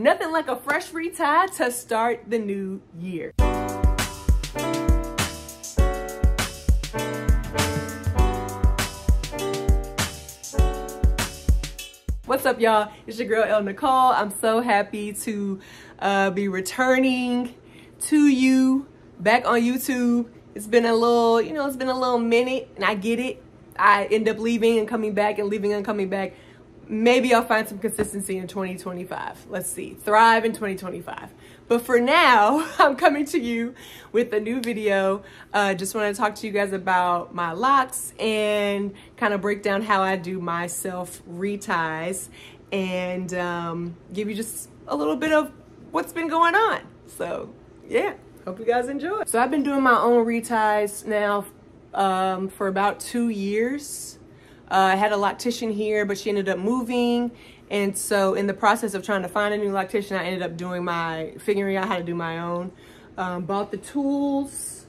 nothing like a fresh retie to start the new year. What's up, y'all? It's your girl, Elle Nikcole. I'm so happy to be returning to you back on YouTube. It's been a little, it's been a little minute, and I get it. I end up leaving and coming back and leaving and coming back. Maybe I'll find some consistency in 2025. Let's see. Thrive in 2025. But for now, I'm coming to you with a new video. Just want to talk to you guys about my locks and kind of break down how I do my self reties and give you just a little bit of what's been going on. So yeah, hope you guys enjoy. So I've been doing my own reties now for about 2 years. I had a loctician here, but she ended up moving. And so in the process of trying to find a new loctician, I ended up figuring out how to do my own. Bought the tools.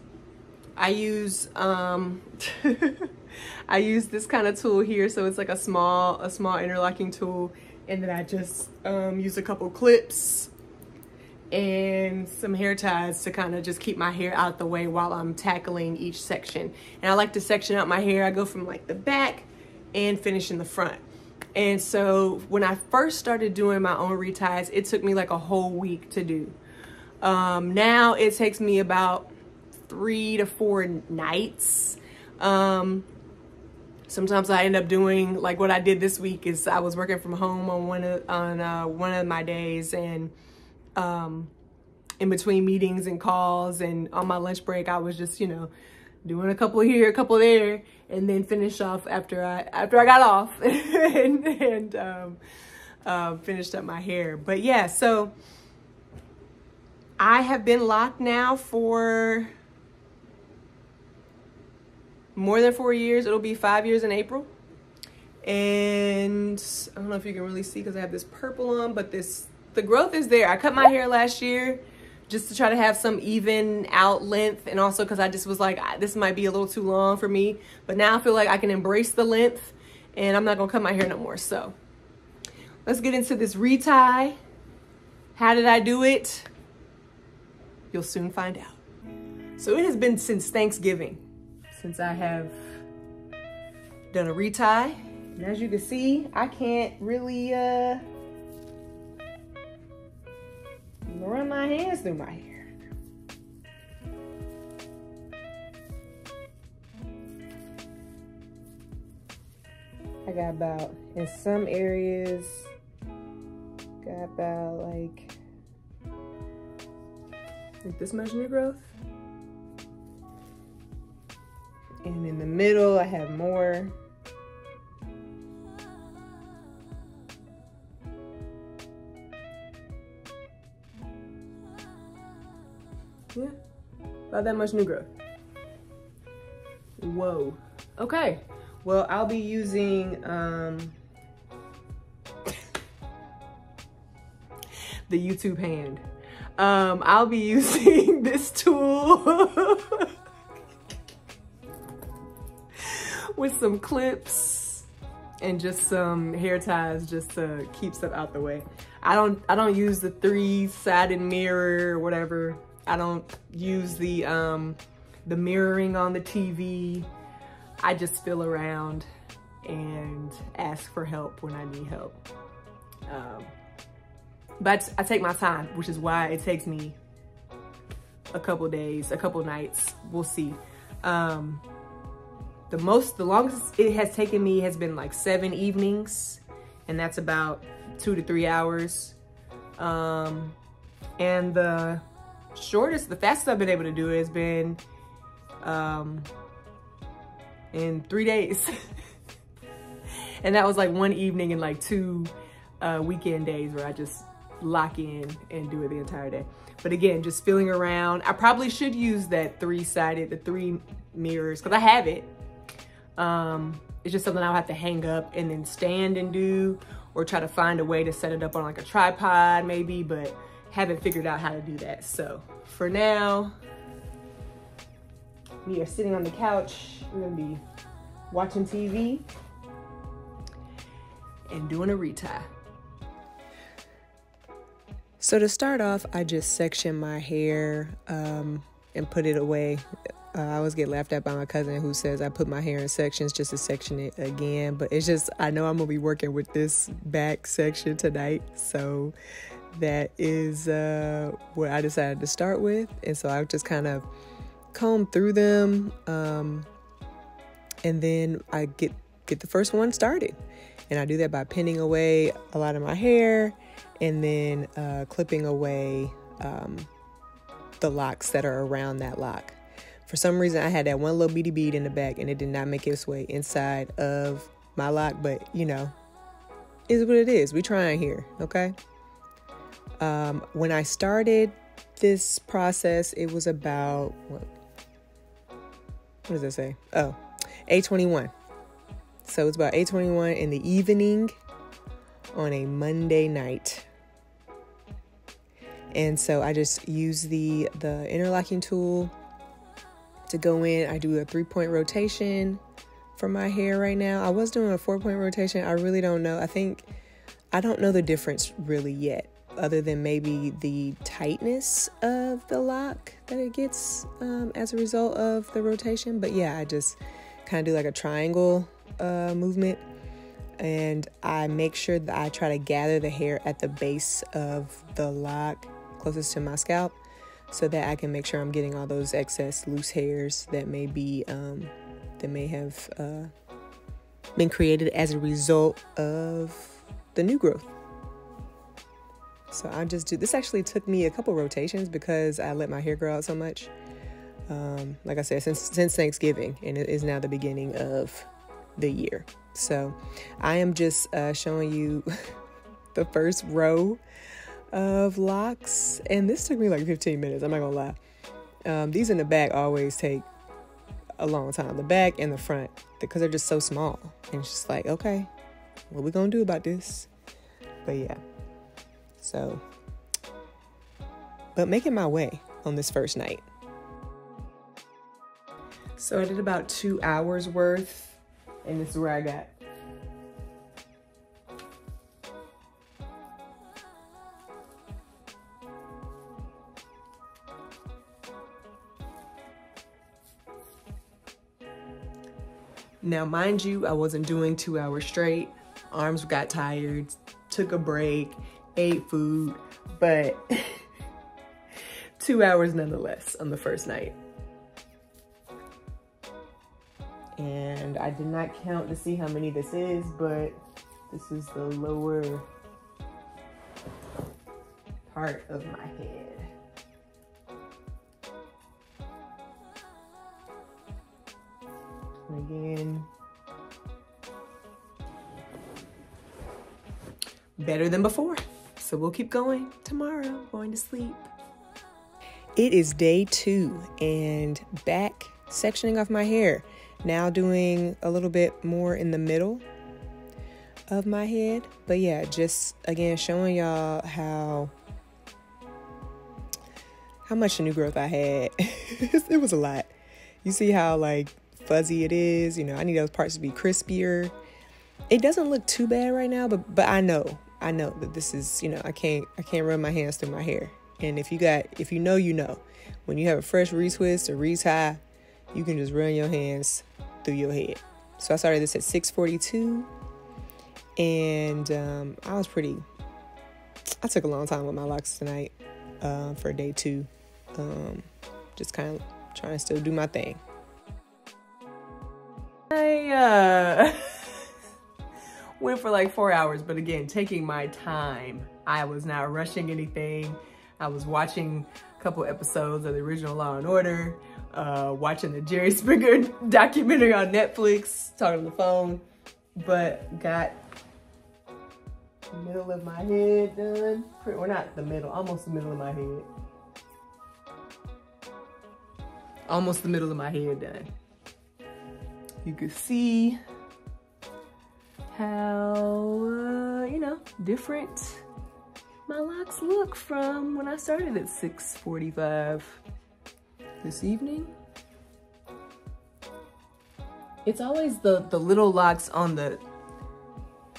I use, I use this kind of tool here. So it's like a small interlocking tool. And then I just use a couple clips and some hair ties to kind of just keep my hair out the way while I'm tackling each section. And I like to section out my hair. I go from like the back and finish in the front. And so when I first started doing my own reties, it took me like a whole week to do. Now it takes me about 3 to 4 nights. Sometimes I end up doing like what I did this week is I was working from home on one of my days, and in between meetings and calls and on my lunch break, I was just, doing a couple here, a couple there, and then finish off after I got off and finished up my hair. But yeah, so I have been locked now for more than 4 years. It'll be 5 years in April. And I don't know if you can really see because I have this purple on, but the growth is there. I cut my hair last year just to try to have some even out length, and also because I just was like, this might be a little too long for me. But now I feel like I can embrace the length, and I'm not gonna cut my hair no more. So let's get into this retie. How did I do it? You'll soon find out. So it has been since Thanksgiving since I have done a retie. And as you can see, I can't really run my hands through my hair. I got about, in some areas, got about like this much new growth. And in the middle, I have more. Yeah, about that much new growth. Whoa. Okay, well, I'll be using the YouTube hand. I'll be using this tool with some clips and just some hair ties just to keep stuff out the way. I don't use the 3-sided mirror or whatever. I don't use the mirroring on the TV. I just feel around and ask for help when I need help. But I take my time, which is why it takes me a couple days, a couple nights. We'll see. The longest it has taken me has been like 7 evenings, and that's about 2 to 3 hours. And the fastest I've been able to do it has been in 3 days. And that was like 1 evening and like 2 weekend days where I just lock in and do it the entire day. But again, just feeling around. I probably should use that 3-sided, the 3 mirrors, because I have it. It's just something I'll have to hang up and then stand and do, or try to find a way to set it up on like a tripod maybe, but haven't figured out how to do that. So for now, we are sitting on the couch. We're gonna be watching TV and doing a retie. So to start off, I just section my hair and put it away. I always get laughed at by my cousin who says I put my hair in sections just to section it again. But it's just, I know I'm going to be working with this back section tonight. So that is what I decided to start with. And so I just kind of comb through them. And then I get the first one started. And I do that by pinning away a lot of my hair and then clipping away the locks that are around that lock. For some reason, I had that one little beady bead in the back and it did not make its way inside of my lock, but you know, is what it is. We trying here, okay? When I started this process, it was about, what does that say? Oh, 8:21. So it's about 8:21 in the evening on a Monday night. And so I just use the interlocking tool to go in. I do a 3-point rotation for my hair right now. I was doing a 4-point rotation. I really don't know. I don't know the difference really yet, other than maybe the tightness of the lock that it gets as a result of the rotation. But yeah, I just kind of do like a triangle movement, and I make sure that I try to gather the hair at the base of the lock closest to my scalp, so that I can make sure I'm getting all those excess loose hairs that may have been created as a result of the new growth. So I just do this. Actually took me a couple rotations because I let my hair grow out so much. Like I said, since Thanksgiving, and it is now the beginning of the year. So I am just showing you the first row of locks, and this took me like 15 minutes. I'm not gonna lie. These in the back always take a long time, the back and the front, because they're just so small, and it's just like, okay, what we gonna do about this? But yeah, so, but making my way on this first night. So I did about 2 hours worth, and this is where I got. Now, mind you, I wasn't doing 2 hours straight. Arms got tired, took a break, ate food, but 2 hours nonetheless on the first night. And I did not count to see how many this is, but this is the lower part of my head. And again, better than before. So we'll keep going tomorrow, going to sleep. It is day 2 and back sectioning off my hair. Now doing a little bit more in the middle of my head. But yeah, just again showing y'all how much new growth I had. It was a lot. You see how like fuzzy it is? You know, I need those parts to be crispier. It doesn't look too bad right now, but I know that this is, you know, I can't run my hands through my hair. And if you know, you know. When you have a fresh retwist or retie, you can just run your hands through your head. So I started this at 6:42, and I took a long time with my locks tonight for day 2. Just kind of trying to still do my thing. I went for like 4 hours, but again, taking my time. I was not rushing anything. I was watching a couple episodes of the original Law and Order, watching the Jerry Springer documentary on Netflix, talking on the phone, but got the middle of my head done. Or not the middle, almost the middle of my head. Almost the middle of my head done. You can see how, you know, different my locks look from when I started at 6:45 this evening. It's always the little locks on the,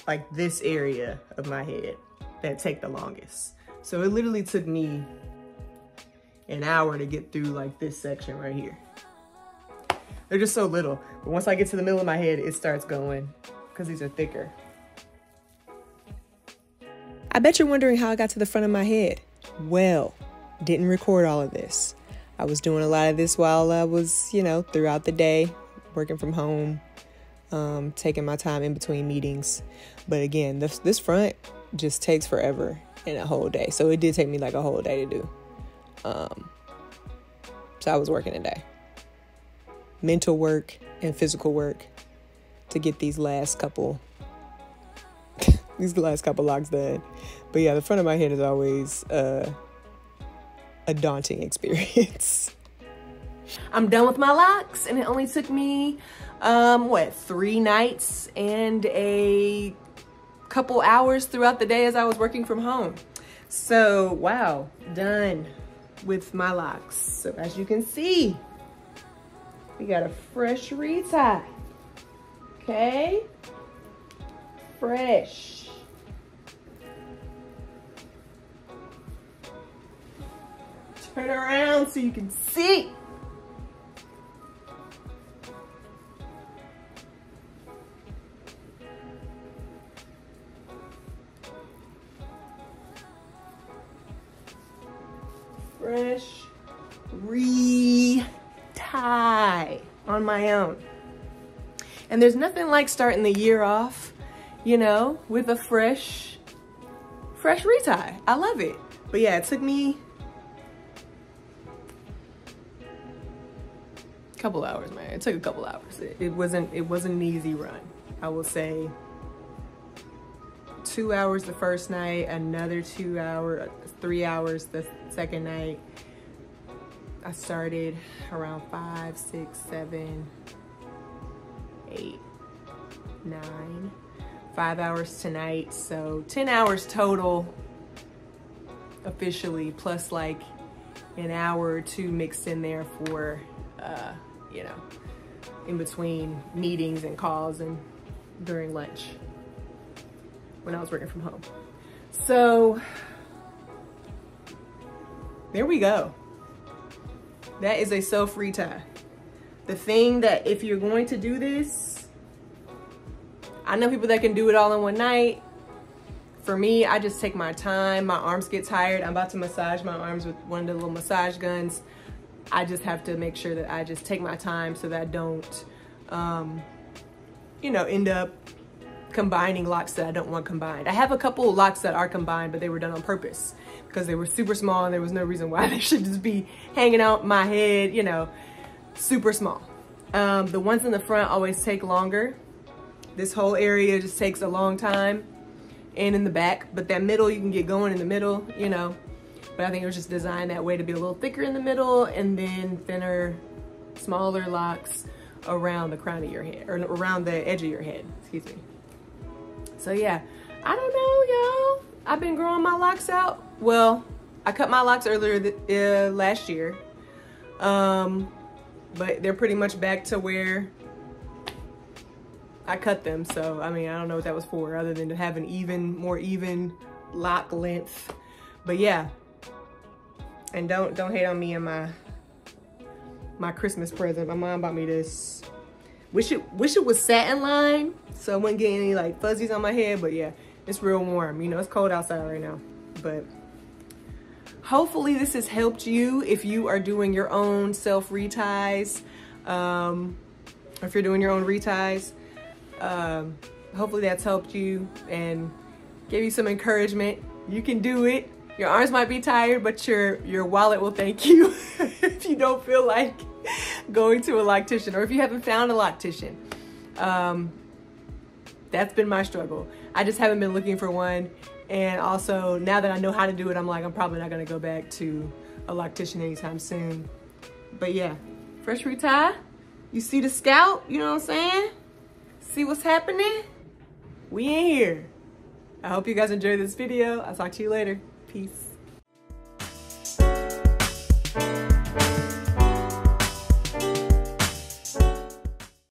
like this area of my head that take the longest. So it literally took me an hour to get through like this section right here. They're just so little. But once I get to the middle of my head, it starts going because these are thicker. I bet you're wondering how I got to the front of my head. Well, didn't record all of this. I was doing a lot of this while I was, you know, throughout the day, working from home, taking my time in between meetings. But again, this front just takes forever in a whole day. So it did take me like a whole day to do. So I was working a day. Mental work and physical work to get these last couple locks done. But yeah, the front of my head is always a daunting experience. I'm done with my locks, and it only took me 3 nights and a couple hours throughout the day as I was working from home. So wow, done with my locks. So as you can see, we got a fresh retie. Okay, fresh. Turn around so you can see. Fresh retie on my own. And there's nothing like starting the year off, you know, with a fresh retie. I love it. But yeah, it took me a couple hours, man. It took a couple hours. It wasn't an easy run. I will say 2 hours the first night, another 3 hours the second night. I started around 5, 6, 7, 8, 9, 5 hours tonight. So 10 hours total officially, plus like an hour or two mixed in there for, you know, in between meetings and calls and during lunch when I was working from home. So there we go. That is a self retie. The thing that if you're going to do this, I know people that can do it all in one night. For me, I just take my time. My arms get tired. I'm about to massage my arms with one of the little massage guns. I just have to make sure that I just take my time so that I don't, you know, end up combining locks that I don't want combined. I have a couple of locks that are combined, but they were done on purpose because they were super small and there was no reason why they should just be hanging out my head, you know, super small. The ones in the front always take longer. This whole area just takes a long time, and in the back, but that middle, you can get going in the middle, you know. But I think it was just designed that way to be a little thicker in the middle and then thinner, smaller locks around the crown of your head, or around the edge of your head, excuse me. So yeah, I don't know, y'all. I've been growing my locks out. Well, I cut my locks earlier last year. But they're pretty much back to where I cut them. So, I mean, I don't know what that was for other than to have an more even lock length. But yeah. And don't hate on me and my Christmas present. My mom bought me this. Wish it was satin line so I wouldn't get any like fuzzies on my head, but yeah, it's real warm. You know, it's cold outside right now. But hopefully this has helped you if you are doing your own self reties. If you're doing your own reties, hopefully that's helped you and gave you some encouragement. You can do it. Your arms might be tired, but your wallet will thank you if you don't feel like going to a loctician, or if you haven't found a loctician. That's been my struggle. I just haven't been looking for one. And also, now that I know how to do it, I'm like, I'm probably not gonna go back to a loctician anytime soon. But yeah, fresh retie. You see the scalp, you know what I'm saying? See what's happening? We in here. I hope you guys enjoyed this video. I'll talk to you later. Peace.